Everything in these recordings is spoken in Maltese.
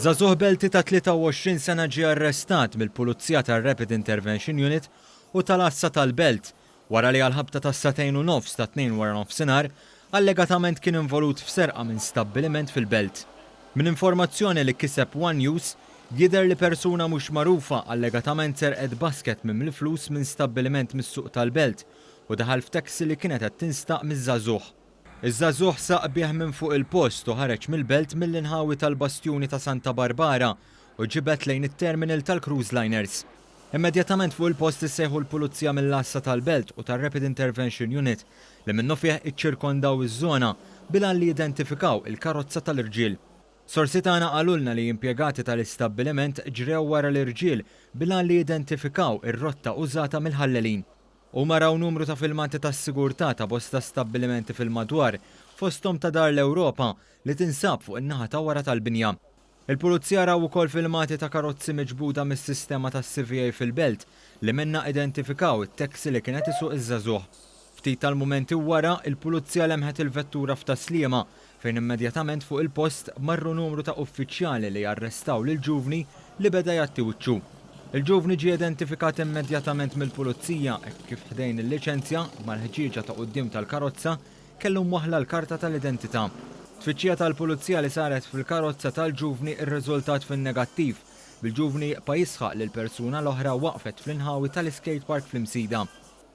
Żagħżugħ Belti ta' 23 sena ġie arrestat mill-Pulizija tar-Rapid Intervention Unit u tal-Assa tal-Belt wara li għal-ħabta ta' 2:30 ta' 2 wara nofsinhar allegatament kien involut f'serqa minn stabbiliment fil-Belt. Min informazzjoni li kiseb One News jidher li persuna mhux magħrufa allegatament serqet basket minn flus minn stabbiliment mis-suq tal-Belt u daħal f'taxi li kienet qed tinstaq miż-żagħżugħ. Iż-żagħżugħ saq bih minn fuq il-post u ħareġ mill-Belt mill-inħawi tal-Bastjuni ta' Santa Barbara u ġibet lejn it-terminal tal-cruise liners. Immedjatament fuq il-post issejħu l-Pulizija mill-Assa tal-Belt u tar-Rapid Intervention Unit li minnu fih iċċirkondaw iż-żona bilan li jidentifikaw il-karozza tal-irġiel. Sorsi tagħna qalulna li impjegati tal-istabbiliment ġrew wara l-irġiel bilan li jidentifikaw ir-rotta użata mill-ħallelin. U maraw numru ta' filmati tas-sigurtà ta' bosta stabbilimenti fil-madwar fosthom ta' Dar l-Ewropa li tinsab fuq in-naħa ta' wara tal-binja. Il-Pulizija raw ukoll filmati ta' karozzi miġbuda mis-sistema tas-CVA fil-Belt li minna identifikaw it-taxi li kienet isuq iż-żagħżugħ. Ftit tal-mumenti wara, il-Pulizija lemħet il-vettura f'Taslima fejn immedjatament fuq il-post marru numru ta' uffiċjali li arrestaw lil ġuvni li beda jagħti wiċċu. Il-ġuvni ġie identifikat immedjatament mill-Pulizija kif ħdejn il-liċenzja mal-ħġieġa ta' quddiem tal-karozza kellu mwaħla l-karta tal-identità. Tfittxija tal-Pulizija li saret fil-karozza tal-ġuvni rriżultat fin-negattiv bil-ġuvni jisħaq li l-persuna l-oħra waqfet fl-inħawi tal-skate park fl-Imsida.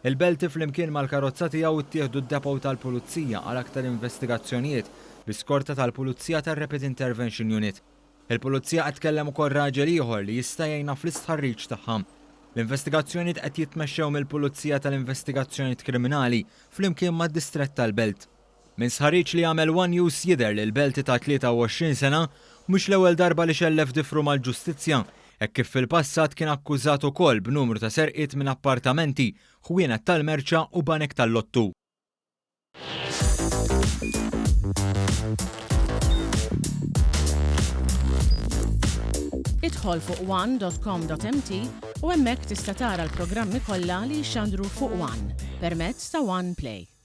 Il-Belti flimkien mal-karozza tiegħu ttieħdu d-depow tal-Pulizija għal aktar investigazzjonijiet bi-skorta tal-Pulizija tar-Rapid Intervention Unit. Il-Pulizija qed tkellem ukoll raġel ieħor li jista' jgħinha fl-istħarriġ tagħha. L-investigazzjonijiet qed jitmexxew mill-Pulizija tal-Investigazzjonijiet Kriminali flimkien mad-Distrett tal-Belt. Min sħarriġ li għamel One News jidher li l-Belti ta' 23 sena mhux l-ewwel darba li xellef difru mal-ġustizzja hekk kif fil-passat kien akkużat ukoll b'numru ta' serqiet minn appartamenti, ħwienet tal-merċa u banek tal-lottu. Idħol fuq one.com.mt u hemmhekk tista' tara l-programmi kollha li jxandru fuq One permezz ta' One Play.